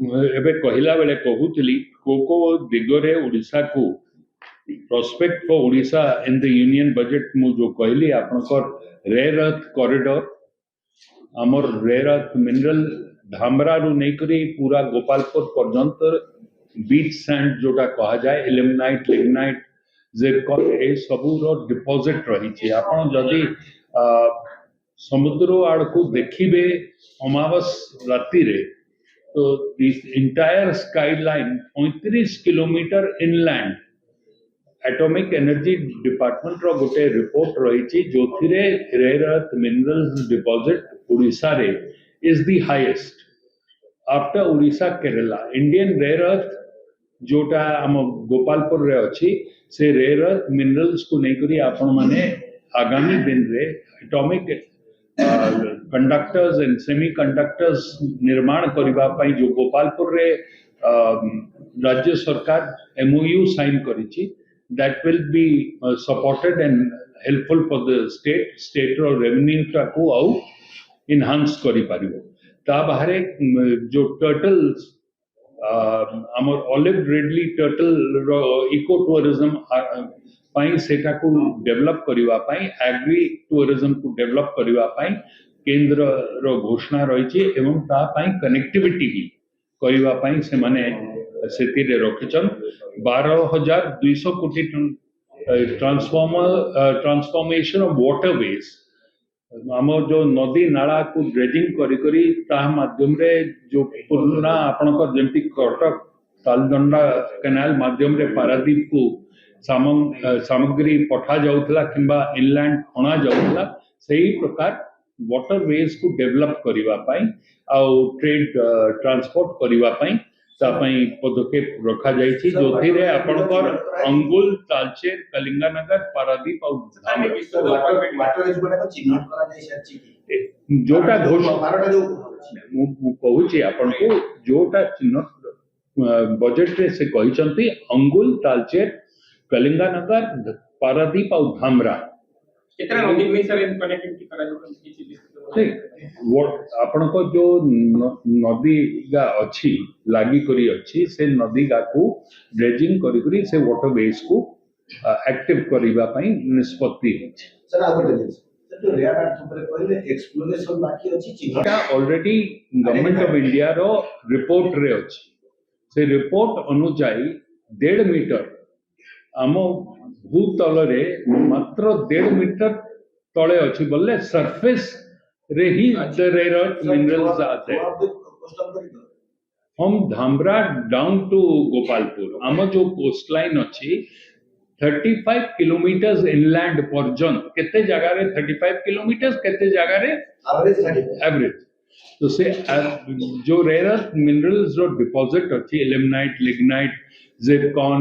एबे कहला बेले कहूली को दिगरे ओडिशा को prospect for Odisha in the union budget मु जो कहली आपनकर रेयर अर्थ कॉरिडोर आमर रेयर अर्थ मिनरल धामरा रु नहीं करी पूरा गोपालपुर पर्यंत बीच सैंड जोटा कहा जाए इल्यूमिनाइट लिग्नाइट जेरकॉन ए सबूर डिपॉजिट रही आपन जदि समुद्र आड़ को देखिबे अमावस राति रे तो this entire skyline 35 kilometre inland atomic energy department रो गोटे रिपोर्ट रही जो rare earth minerals deposit Odisha रे is the highest after Odisha Kerala Indian rare earth जोटा आम गोपालपुर रे अच्छी से रेयर अर्थ मिनरल्स को नहीं करी आपण माने आगामी दिन रे atomic conductors and semiconductors निर्माण करबा पई जो गोपालपुर रे राज्य सरकार एमओयू साइन करिछि that will be supported and helpful for the state रो रेवेन्यू टा को आउ इनहांस करि पारिबो ता बाहरे जो टर्टल्स हमर ऑलिव रिडली टर्टल रो इको टूरिज्म पाई सेटा को डेवलप करबा पाई एग्री टूरिज्म को डेवलप करबा पाई केंद्र रो घोषणा रही एवं ता पाई कनेक्टिविटी भी करबा पाई से माने सेति रे रखिछन 12,200 कोटी ट्रांसफॉर्मेशन ऑफ वाटरवेज आम जो नदी नाला को ड्रेजिंग करी माध्यम रे जो पुराना आपनकर जेमती कटक तालदंडा कैनाल माध्यम रे पारादीप को सामग्री पठा जाउथला किंबा इनलैंड खणा जाउथला सही प्रकार वाटरवेज को डेवलप करबा पाई आ ट्रेड ट्रांसपोर्ट करबा पाई तापाई पदक्षेप रखा जाइछि जोथिरे आपनकर अंगुल तालचेर कलिंगानगर पारादीप और वाटरवेज को चिन्हट करा जाय सच्ची की जोटा घोषणा जो मु कहूछि आपनको जोटा चिन्हट बजेट रे से कहिसंती अंगुल तालचेर कलिंगानगर पारादीप और धामरा कितना नदी में सर कनेक्टिविटी करा जो आपण को जो नदी गा अच्छी लागी करी अच्छी से नदी गा को ड्रेजिंग करी करी से वाटरवेज को एक्टिव करबा पई निष्पत्ति होछि सर आगो दे तो रेयर अर्थ ऊपर कहले एक्सप्लोरेशन बाकी अछि चिन्हटा ऑलरेडी गवर्नमेंट ऑफ इंडिया रो रिपोर्ट रे अछि से रिपोर्ट अनुसार 1.5 मीटर आम भूतल रे मात्र 1.5 मीटर तले अछि बोले सरफेस रे ही रेयर अर्थ मिनरल्स आते from Dhamra down to Gopalpur आम जो कोस्ट लाइन अच्छी 35 किलोमीटर्स इनलैंड पर्यंत केते जगह रे 35 किलोमीटर्स केते जगह रे एवरेज तो से जो रेयर अर्थ मिनरल्स रो डिपॉजिट अच्छी ilmenite lignite zircon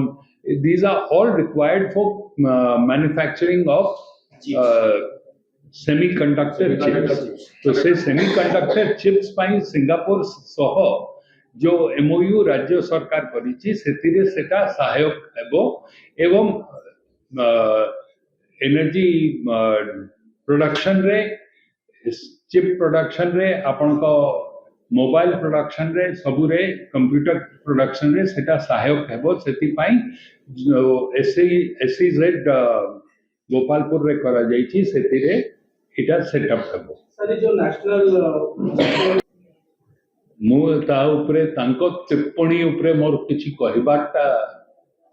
these are all required for manufacturing of semiconductor chips तो से semiconductor chips पाई सिंगापुर सह जो एमओयू राज्य सरकार करिछि सेतिरे सेटा सहायक हेबो एवं एनर्जी प्रोडक्शन रे चिप प्रोडक्शन रे आपन को मोबाइल प्रोडक्शन रे सबुरे कंप्यूटर प्रोडक्शन रे सेटा सहायक हेबो सेति पाई जो एसईजेड गोपालपुर रे करा जाईछि सेति रे इटा सेटअप हेबो सर जो नेशनल मु ता ऊपरे तांको टिप्पणी ऊपरे मोर किछि कहबाटा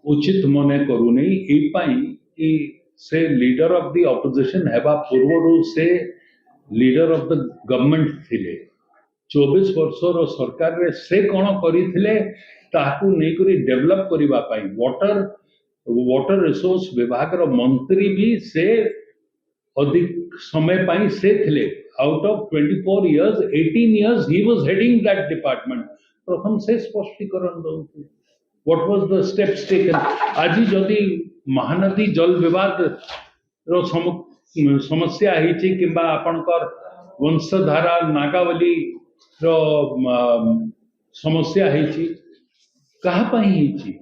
उचित मने करूनी ए पाई कि से लीडर ऑफ द ऑपोजिशन हेबा पूर्वरु से लीडर ऑफ द गवर्नमेंट थिले 24 वर्षर सरकार रे से कोन करिथिले ताकू नै करी डेवलप करिबा पाई वाटर रिसोर्स विभाग रो मंत्री भी से अधिक समय पाई से थिले out of 24 years 18 years he was heading that department प्रथम से स्पष्टीकरण दउ what was the steps taken आज जदि महानदी जल विवाद रो समस्या हिची किबा आपनकर वंशधारा नागावली रो समस्या हिची कहा पाई हिची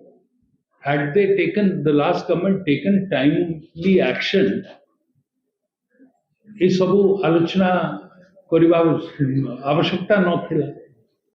had they taken the last government taken timely action ये सब आलोचना करबा आवश्यकता नथिला